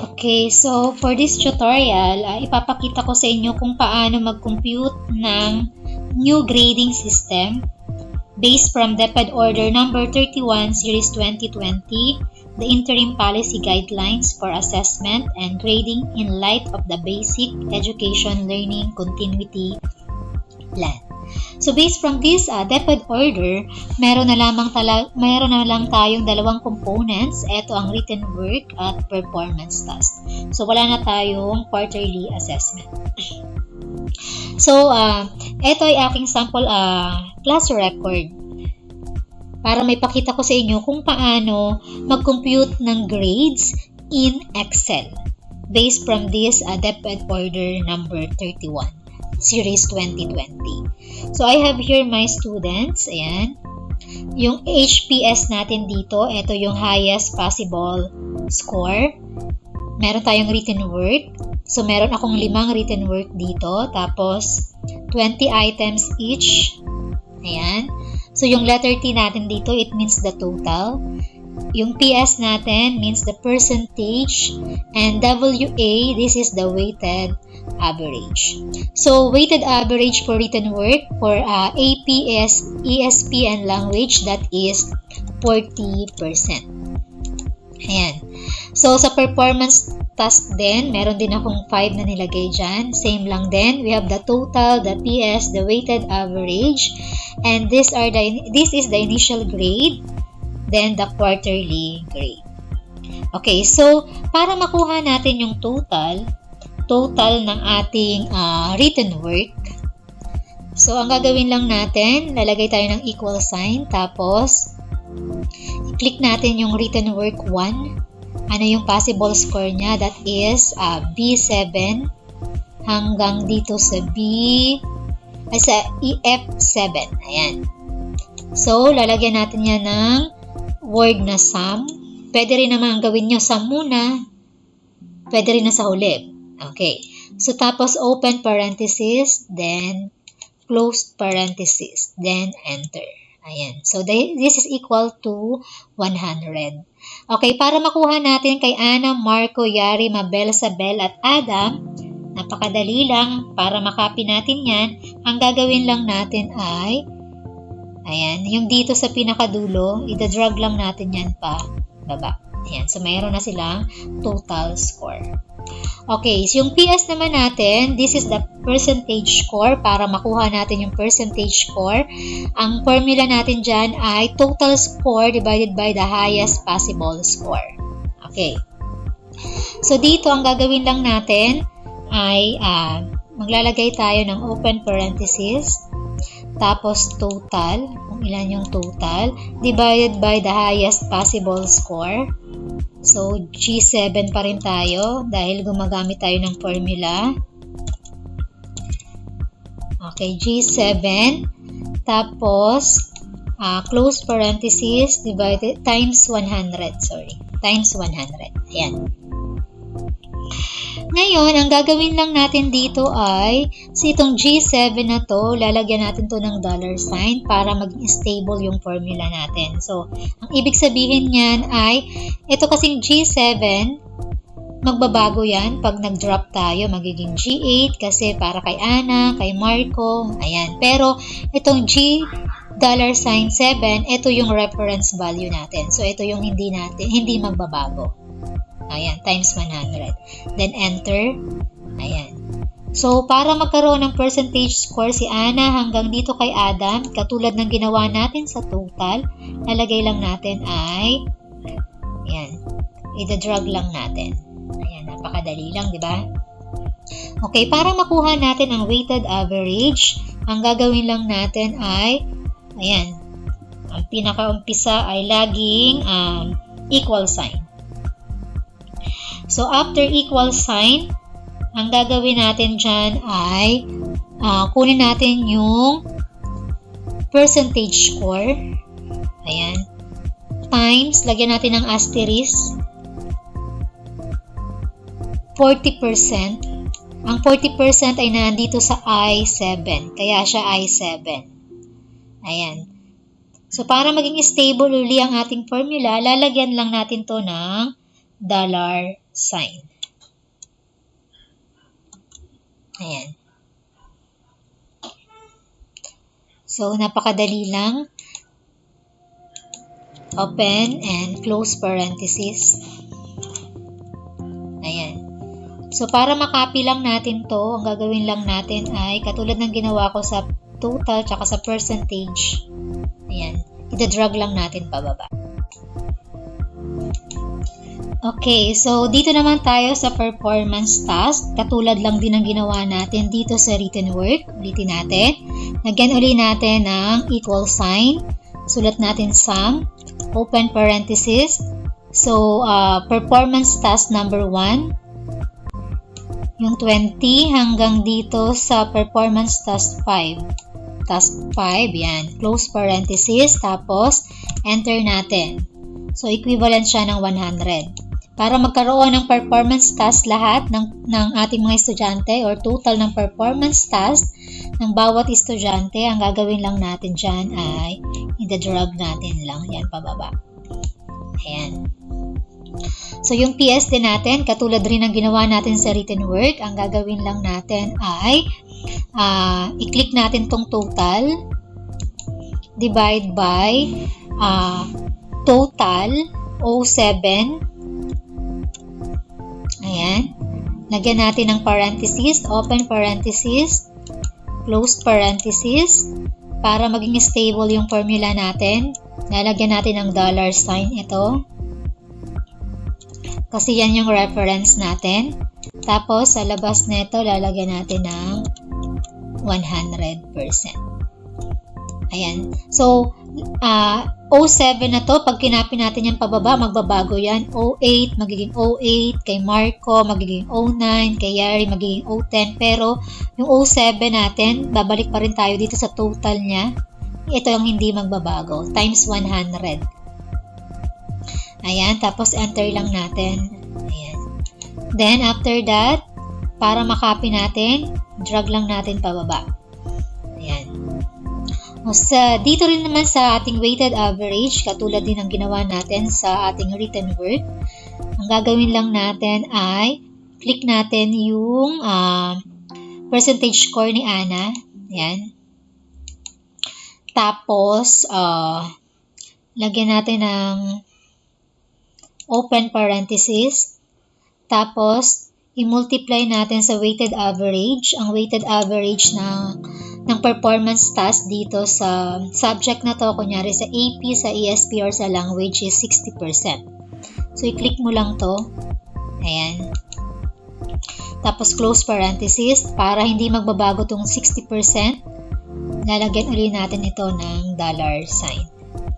Okay, so for this tutorial, ipapakita ko sa inyo kung paano mag-compute ng new grading system based from DepEd Order Number 31 Series 2020, the Interim Policy Guidelines for Assessment and Grading in light of the Basic Education Learning Continuity Plan. So based from this DepEd order, meron na lang tayong dalawang components. Ito ang written work at performance task. So wala na tayong quarterly assessment. So ito ay aking sample class record para may pakita ko sa inyo kung paano mag-compute ng grades in Excel based from this DepEd order number 31. Series 2020. So, I have here my students. Ayan. Yung HPS natin dito, ito yung highest possible score. Meron tayong written work. So, meron akong 5 written work dito. Tapos, 20 items each. Ayan. So, yung letter T natin dito, it means the total. Yung PS natin means the percentage. And WA, this is the weighted average. So, weighted average for written work for AP, ESP, and language, that is 40%. Ayan. So, sa performance task din, meron din akong 5 na nilagay dyan. Same lang din. We have the total, the PS, the weighted average, and this is the initial grade, then the quarterly grade. Okay, so, para makuha natin yung total ng ating written work. So, ang gagawin lang natin, lalagay tayo ng equal sign, tapos, i-click natin yung written work 1. Ano yung possible score niya? That is B7 hanggang dito sa sa EF7. Ayan. So, lalagyan natin yan ng word na sum. Pwede rin naman gawin nyo sum muna. Pwede rin na sa huli. Okay. So, tapos open parenthesis, then closed parenthesis, then enter. Ayan. So, this is equal to 100. Okay. Para makuha natin kay Ana, Marco, Yari, Mabel, Sabel, at Adam, napakadali lang. Para makopy natin yan, ang gagawin lang natin ay, ayan, yung dito sa pinakadulo, ida-drag lang natin yan pa baba. Ayan. So, mayroon na silang total score. Okay, so yung PS naman natin, this is the percentage score. Para makuha natin yung percentage score, ang formula natin dyan ay total score divided by the highest possible score. Okay. So dito, ang gagawin lang natin ay maglalagay tayo ng open parenthesis, tapos total, kung ilan yung total, divided by the highest possible score. So, G7 pa rin tayo dahil gumagamit tayo ng formula. Okay, G7. Tapos, close parenthesis, divided, times 100. Sorry, times 100. Ayan. Ngayon, ang gagawin lang natin dito ay, itong G7 na to, lalagyan natin to ng $sign para maging stable yung formula natin. So, ang ibig sabihin niyan ay, ito kasing G7, magbabago yan. Pag nag-drop tayo, magiging G8 kasi para kay Ana, kay Marco, ayan. Pero, itong $7, ito yung reference value natin. So, ito yung hindi magbabago. Ayan, times 100. Then, enter. Ayan. So, para magkaroon ng percentage score si Ana hanggang dito kay Adam, katulad ng ginawa natin sa total, lalagay lang natin ay, ayan, ida-drag lang natin. Ayan, napakadali lang, di ba? Okay, para makuha natin ang weighted average, ang gagawin lang natin ay, ayan, ang pinakaumpisa ay laging equal sign. So, after equal sign, ang gagawin natin dyan ay kunin natin yung percentage score. Ayan. Times, lagyan natin ng asterisk. 40%. Ang 40% ay nandito sa I7. Kaya siya I7. Ayan. So, para maging stable uli ang ating formula, lalagyan lang natin to ng $sign. So, napakadali lang. Open and close parenthesis. Ayan. So, para makopy lang natin to, ang gagawin lang natin ay katulad ng ginawa ko sa total tsaka sa percentage. Ayan. Ida-drag lang natin pababa. Okay, so dito naman tayo sa performance task. Katulad lang din ang ginawa natin dito sa written work. Ulitin natin. Lagyan uli natin ng equal sign. Sulat natin sum. Open parenthesis. So, performance task number 1. Yung 20 hanggang dito sa performance task 5. Task 5, yan. Close parenthesis. Tapos, enter natin. So, equivalent siya ng 100. Para magkaroon ng performance task lahat ng ating mga estudyante or total ng performance task ng bawat estudyante, ang gagawin lang natin dyan ay i-drag natin lang yan pababa. Ayan. So, yung PS din natin, katulad rin ng ginawa natin sa written work, ang gagawin lang natin ay i-click natin tong total, divide by total 07. Ayan. Lagyan natin ng parenthesis, open parenthesis, close parenthesis. Para maging stable yung formula natin, lalagyan natin ng dollar sign ito. Kasi yan yung reference natin. Tapos, sa labas nito, lalagyan natin ng 100%. Ayan. So, 07 na to, pag kinapin natin yan pababa, magbabago yan. 08, magiging 08. Kay Marco, magiging 09. Kay Yari, magiging 010. Pero, yung 07 natin, babalik pa rin tayo dito sa total niya. Ito yung hindi magbabago. Times 100. Ayan. Tapos, enter lang natin. Ayan. Then, after that, para makopy natin, drag lang natin pababa. Ayan. Dito rin naman sa ating weighted average, katulad din ng ginawa natin sa ating written work, ang gagawin lang natin ay click natin yung percentage score ni Ana. Ayan. Tapos, lagyan natin ng open parenthesis. Tapos, i-multiply natin sa weighted average. Ang weighted average ng performance task dito sa subject na to, kunyari sa AP, sa ESP, or sa language is 60%. So, i-click mo lang to. Ayan. Tapos, close parenthesis. Para hindi magbabago tong 60%, lalagyan uli natin ito ng dollar sign.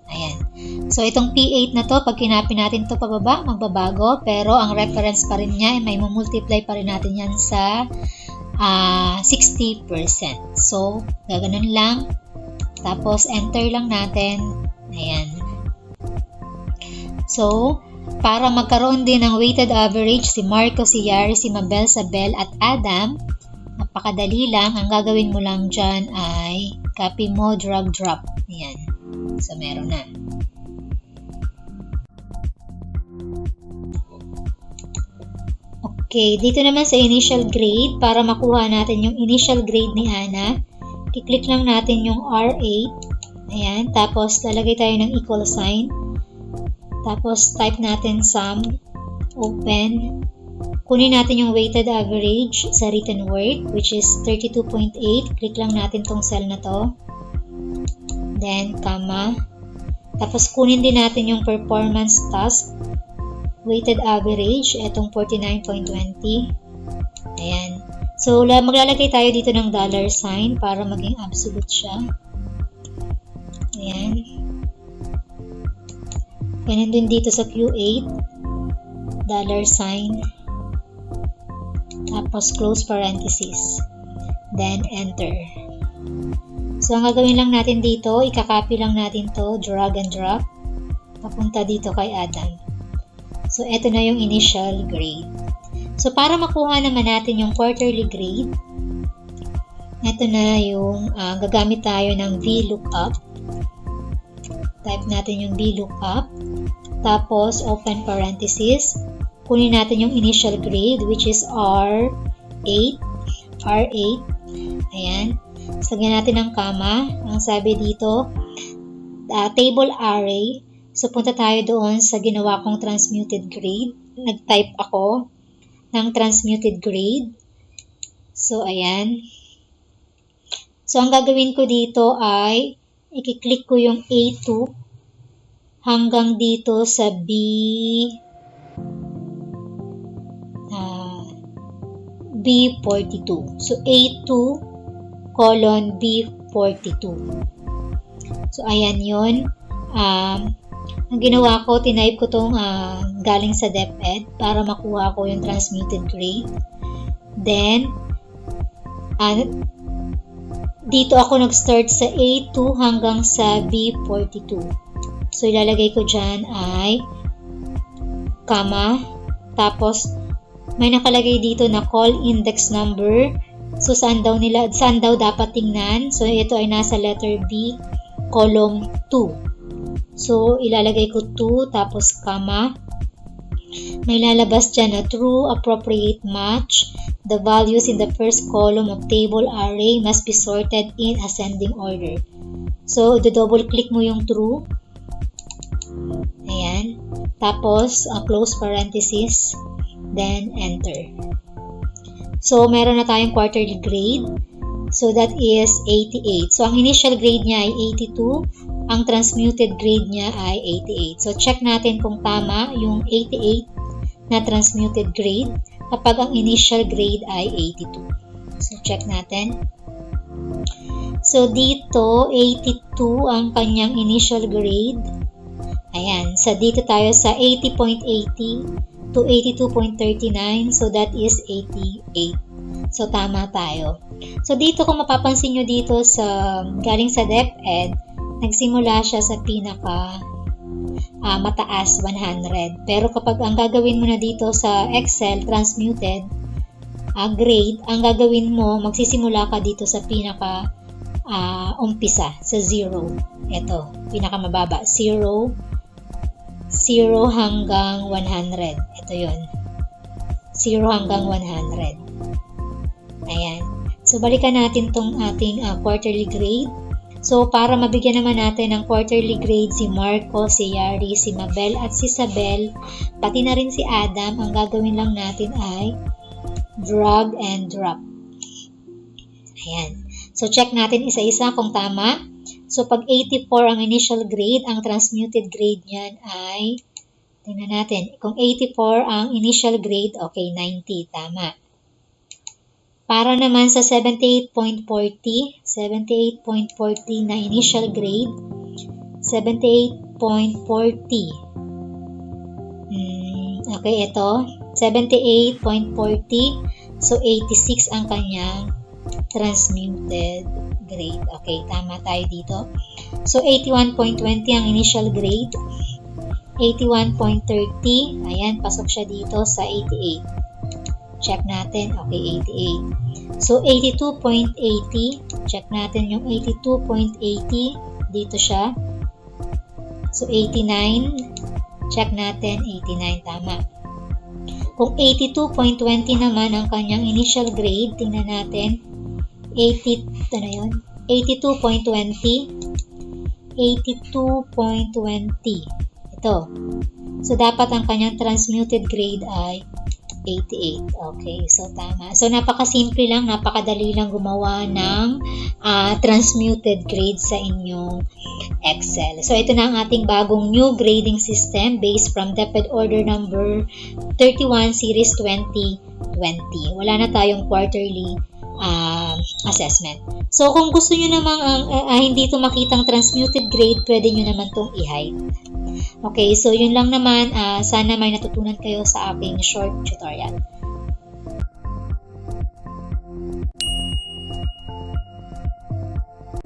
Ayan. So, itong P8 na to, pag kinapin natin to pababa, magbabago. Pero, ang reference pa rin niya, may multiply pa rin natin yan sa 60%. So, gaganon lang. Tapos, enter lang natin. Ayan. So, para magkaroon din ng weighted average, si Marco, si Yari, si Mabel, Sabel, at Adam, napakadali lang. Ang gagawin mo lang dyan ay copy mo, drag, drop. Ayan. So, meron na. Okay, dito naman sa initial grade, para makuha natin yung initial grade ni Ana, i-click lang natin yung R8. Ayan, tapos lalagay tayo ng equal sign. Tapos type natin sum, open. Kunin natin yung weighted average sa written work, which is 32.8. Click lang natin tong cell na to. Then, comma. Tapos kunin din natin yung performance task, weighted average, etong 49.20. Ayan. So, maglalagay tayo dito ng dollar sign para maging absolute siya. Ayan. Ganun din dito sa Q8. Dollar sign. Tapos, close parenthesis. Then, enter. So, ang gagawin lang natin dito, ikakopy lang natin to, drag and drop, papunta dito kay Adam. So, eto na yung initial grade. So, para makuha naman natin yung quarterly grade, eto na yung gagamit tayo ng VLOOKUP. Type natin yung VLOOKUP. Tapos, open parenthesis. Kunin natin yung initial grade, which is R8. R8. Ayan. Lagyan natin ng comma. Ang sabi dito, table array. So, punta tayo doon sa ginawa kong transmuted grade. Nag-type ako ng transmuted grade. So, ayan. So, ang gagawin ko dito ay i-click ko yung A2 hanggang dito sa B42. So, A2 colon B42. So, ayan yun. Ang ginawa ko, tinype ko itong galing sa DepEd para makuha ko yung transmuted grade. Then, dito ako nag-start sa A2 hanggang sa B42. So, ilalagay ko dyan ay comma. Tapos, may nakalagay dito na call index number. So, saan daw dapat tingnan? So, ito ay nasa letter B, column 2. So, ilalagay ko 2, tapos comma. May lalabas dyan na true appropriate match. The values in the first column of table array must be sorted in ascending order. So, double click mo yung true. Ayan. Tapos, close parenthesis. Then, enter. So, meron na tayong quarterly grade. So, that is 88. So, ang initial grade niya ay 82. Ang transmuted grade niya ay 88. So, check natin kung tama yung 88 na transmuted grade kapag ang initial grade ay 82. So, check natin. So, dito, 82 ang kanyang initial grade. Ayan. So, dito tayo sa 80.80 to 82.39. So, that is 88. So, tama tayo. So, dito kung mapapansin nyo dito sa galing sa DepEd, nagsimula siya sa pinaka mataas, 100. Pero kapag ang gagawin mo na dito sa Excel, transmuted grade, ang gagawin mo, magsisimula ka dito sa pinaka umpisa, sa 0. Ito, pinaka mababa, 0 hanggang 100. Ito yun. 0 hanggang 100. Ayan. So, balikan natin tong ating quarterly grade. So, para mabigyan naman natin ng quarterly grade si Marco, si Yari, si Mabel, at si Isabel, pati na rin si Adam, ang gagawin lang natin ay drag and drop. Ayan. So, check natin isa-isa kung tama. So, pag 84 ang initial grade, ang transmuted grade niyan ay, tingnan natin, kung 84 ang initial grade, okay, 90, tama. Para naman sa 78.40 na initial grade, 78.40. Okay, ito, 78.40. So, 86 ang kanyang transmuted grade. Okay, tama tayo dito. So, 81.20 ang initial grade. 81.30. Ayan, pasok siya dito sa 88. Check natin. Okay, 88. So, 82.80. Check natin yung 82.80. Dito siya. So, 89. Check natin. 89. Tama. Kung 82.20 naman ang kanyang initial grade, tingnan natin. 82.20. 82.20. Ito. So, dapat ang kanyang transmuted grade ay 88. Okay, so tama. So, napakasimple lang, napakadali lang gumawa ng transmuted grade sa inyong Excel. So, ito na ang ating bagong new grading system based from DepEd Order Number 31 Series 2020. Wala na tayong quarterly assessment. So, kung gusto nyo namang hindi ito makitang transmuted grade, pwede nyo naman itong i-hide. Okay, so yun lang naman. Sana may natutunan kayo sa aking short tutorial.